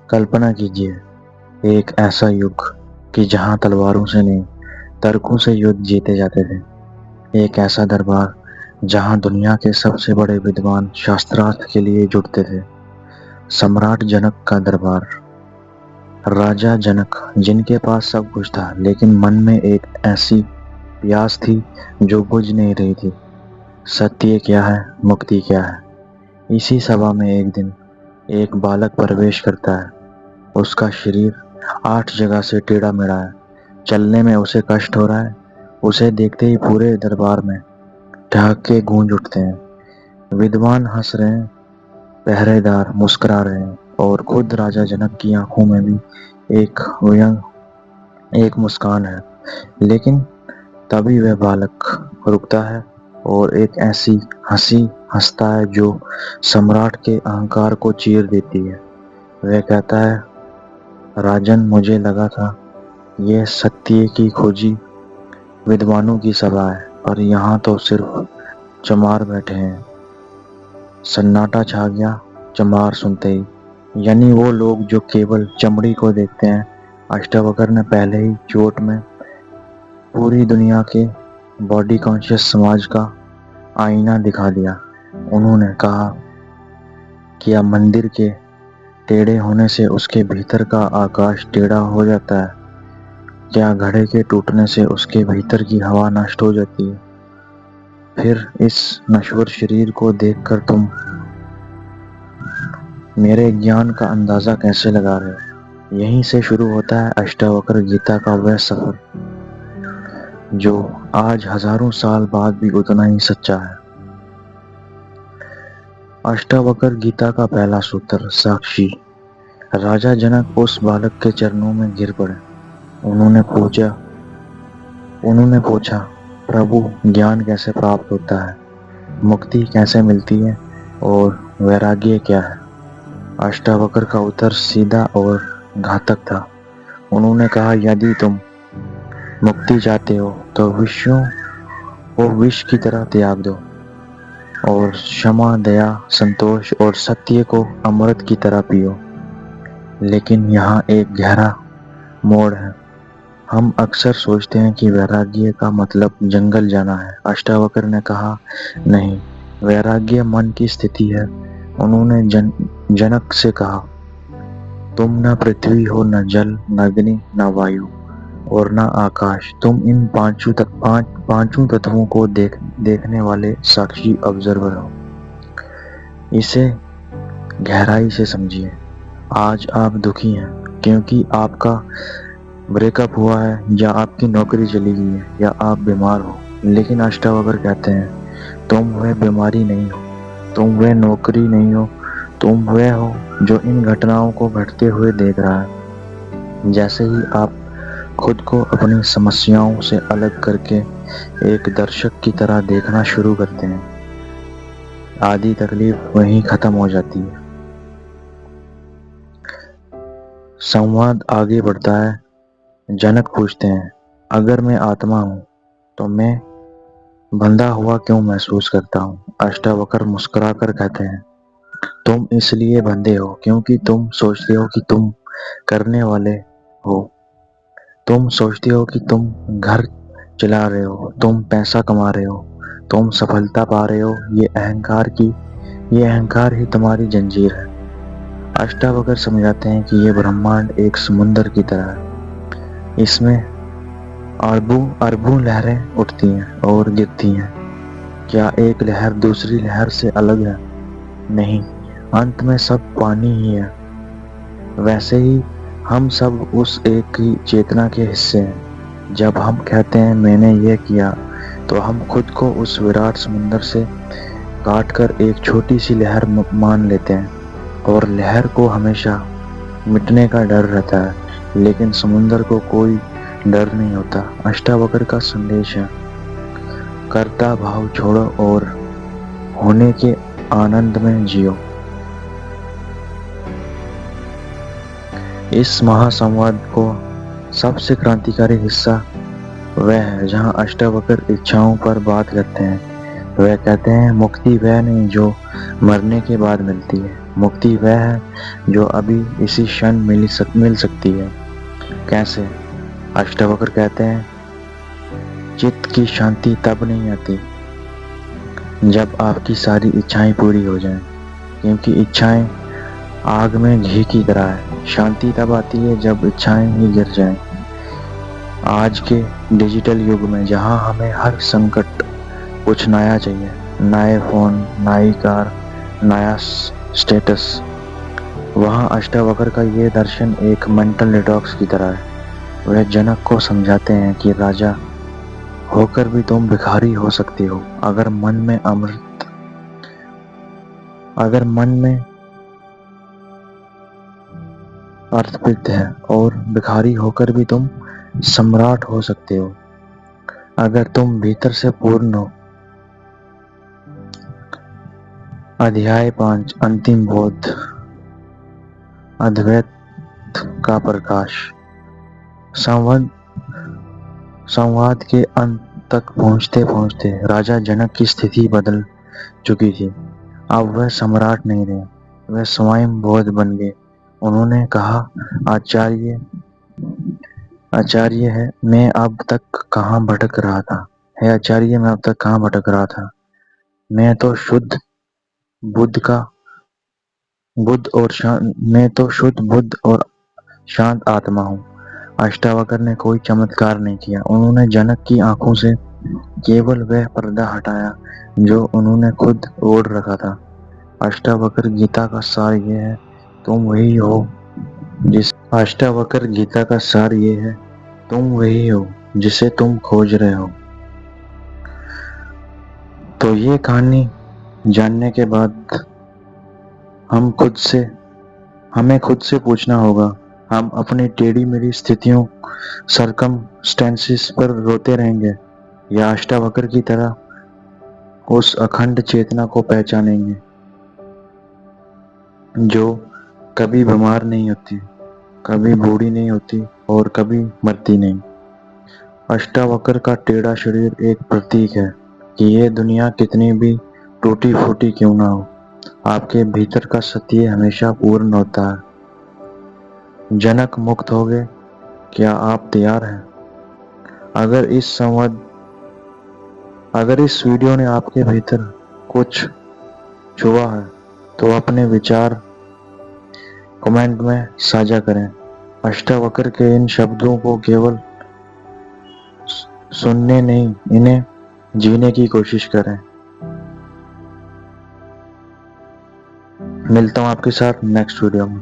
कल्पना कीजिए एक ऐसा युग कि जहां तलवारों से नहीं तर्कों से युद्ध जीते जाते थे। एक ऐसा दरबार जहां दुनिया के सबसे बड़े विद्वान शास्त्रार्थ के लिए जुटते थे। सम्राट जनक का दरबार। राजा जनक जिनके पास सब कुछ था, लेकिन मन में एक ऐसी प्यास थी जो बुझ नहीं रही थी। सत्य क्या है, मुक्ति क्या है। इसी सभा में एक दिन एक बालक प्रवेश करता है। उसका शरीर 8 जगह से टेढ़ा मेढ़ा है। चलने में उसे कष्ट हो रहा है। उसे देखते ही पूरे दरबार में ठहाके गूंज उठते हैं। विद्वान हंस रहे हैं, पहरेदार मुस्कुरा रहे हैं और खुद राजा जनक की आंखों में भी एक मुस्कान है। लेकिन तभी वह बालक रुकता है और एक ऐसी हंसी हंसता है जो सम्राट के अहंकार को चीर देती है। वह कहता है, राजन, मुझे लगा था यह सत्य की खोजी विद्वानों की सभा है, पर यहाँ तो सिर्फ चमार बैठे हैं। सन्नाटा छा गया चमार सुनते ही, यानी वो लोग जो केवल चमड़ी को देखते हैं। अष्टावक्र ने पहले ही चोट में पूरी दुनिया के बॉडी कॉन्शियस समाज का आईना दिखा दिया। उन्होंने कहा, क्या मंदिर के टेढ़े होने से उसके भीतर का आकाश टेढ़ा हो जाता है? क्या घड़े के टूटने से उसके भीतर की हवा नष्ट हो जाती है? फिर इस नश्वर शरीर को देखकर तुम मेरे ज्ञान का अंदाजा कैसे लगा रहे हो? यहीं से शुरू होता है अष्टावक्र गीता का वह सफर जो आज हजारों साल बाद भी उतना ही सच्चा है। अष्टावक्र गीता का पहला सूत्र, साक्षी। राजा जनक उस बालक के चरणों में गिर पड़े। उन्होंने पूछा, प्रभु, ज्ञान कैसे प्राप्त होता है? मुक्ति कैसे मिलती है? और वैराग्य क्या है? अष्टावक्र का उत्तर सीधा और घातक था। उन्होंने कहा, यदि तुम मुक्ति चाहते हो तो विषयों को विष की तरह त्याग दो और क्षमा, दया, संतोष और सत्य को अमृत की तरह पियो। लेकिन यहाँ एक गहरा मोड़ है। हम अक्सर सोचते हैं कि वैराग्य का मतलब जंगल जाना है। अष्टावक्र ने कहा, नहीं, वैराग्य मन की स्थिति है। उन्होंने जनक से कहा, तुम न पृथ्वी हो, न जल, न अग्नि, न वायु और न आकाश। तुम इन पांचों तत्वों को देखने वाले साक्षी ऑब्जर्वर हो। इसे गहराई से समझिए। आज आप दुखी हैं क्योंकि आपका ब्रेकअप हुआ है, या आपकी नौकरी चली गई है, या आप बीमार हो। लेकिन अष्टावक्र कहते हैं, तुम वह बीमारी नहीं हो, तुम वह नौकरी नहीं हो, तुम वह हो जो इन घटनाओं को घटते हुए देख रहा है। जैसे ही आप खुद को अपनी समस्याओं से अलग करके एक दर्शक की तरह देखना शुरू करते हैं, आधी तकलीफ वहीं खत्म हो जाती है। संवाद आगे बढ़ता है। जनक पूछते हैं, अगर मैं आत्मा हूं तो मैं बंधा हुआ क्यों महसूस करता हूं? अष्टावक्र मुस्कुराकर कहते हैं, तुम इसलिए बंधे हो क्योंकि तुम सोचते हो कि तुम करने वाले हो। तुम सोचते हो कि तुम घर चला रहे हो, तुम पैसा कमा रहे हो, तुम सफलता पा रहे हो। ये अहंकार ही तुम्हारी जंजीर है। अष्टावक्र समझाते हैं कि ये ब्रह्मांड एक समुद्र की तरह है। इसमें अरबों लहरें उठती हैं और गिरती हैं। क्या एक लहर दूसरी लहर से अलग है? नहीं, अंत में सब पानी ही है। वैसे ही हम सब उस एक ही चेतना के हिस्से हैं। जब हम कहते हैं मैंने ये किया, तो हम खुद को उस विराट समुद्र से काटकर एक छोटी सी लहर मान लेते हैं, और लहर को हमेशा मिटने का डर रहता है, लेकिन समुद्र को कोई डर नहीं होता। अष्टावक्र का संदेश है, कर्ता भाव छोड़ो और होने के आनंद में जियो। इस महासंवाद को सबसे क्रांतिकारी हिस्सा वह है जहां अष्टावक्र इच्छाओं पर बात करते हैं, वह कहते हैं मुक्ति वह नहीं जो मरने के बाद मिलती है, मुक्ति वह है जो अभी इसी क्षण मिल सकती है। कैसे? अष्टावक्र कहते हैं चित्त की शांति तब नहीं आती जब आपकी सारी इच्छाएं पूरी हो जाएं, क्योंकि इच्छाएं आग में घी की तरह है। शांति तब आती है जब इच्छाएं ही गिर जाएं। आज के डिजिटल युग में जहां हमें हर संकट कुछ नया चाहिए, नए फोन, नई कार, नया स्टेटस, वहां अष्टावक्र का ये दर्शन एक मेंटल डिटॉक्स की तरह है। वह जनक को समझाते हैं कि राजा होकर भी तुम भिखारी हो सकते हो अगर मन में अर्पित है, और भिखारी होकर भी तुम सम्राट हो सकते हो अगर तुम भीतर से पूर्ण हो। अध्याय 5 अंतिम बोध, अद्वैत का प्रकाश। संवाद के अंत तक पहुंचते पहुंचते राजा जनक की स्थिति बदल चुकी थी। अब वह सम्राट नहीं रहे, वह स्वयं बोध बन गए। उन्होंने कहा, आचार्य है मैं अब तक कहाँ भटक रहा था। है आचार्य, मैं अब तक कहाँ भटक रहा था। मैं तो शुद्ध बुद्ध और शांत आत्मा हूँ। अष्टावक्र ने कोई चमत्कार नहीं किया। उन्होंने जनक की आंखों से केवल वह पर्दा हटाया जो उन्होंने खुद ओढ़ रखा था। अष्टावक्र गीता का सार ये है, तुम वही हो जिसे तुम खोज रहे हो। तो ये कहानी जानने के बाद हमें खुद से पूछना होगा, हम अपनी टेढ़ी मेढ़ी स्थितियों, सर्कमस्टेंसेस पर रोते रहेंगे या अष्टावक्र की तरह उस अखंड चेतना को पहचानेंगे जो कभी बीमार नहीं होती, कभी बूढ़ी नहीं होती और कभी मरती नहीं। अष्टावक्र का टेढ़ा शरीर एक प्रतीक है कि ये दुनिया कितनी भी टूटी फूटी क्यों ना हो, आपके भीतर का सत्य हमेशा पूर्ण होता है। जनक मुक्त हो गए, क्या आप तैयार हैं? अगर इस वीडियो ने आपके भीतर कुछ छुआ है तो अपने विचार कमेंट में साझा करें। अष्टावक्र के इन शब्दों को केवल सुनने नहीं, इन्हें जीने की कोशिश करें। मिलता हूं आपके साथ नेक्स्ट वीडियो में।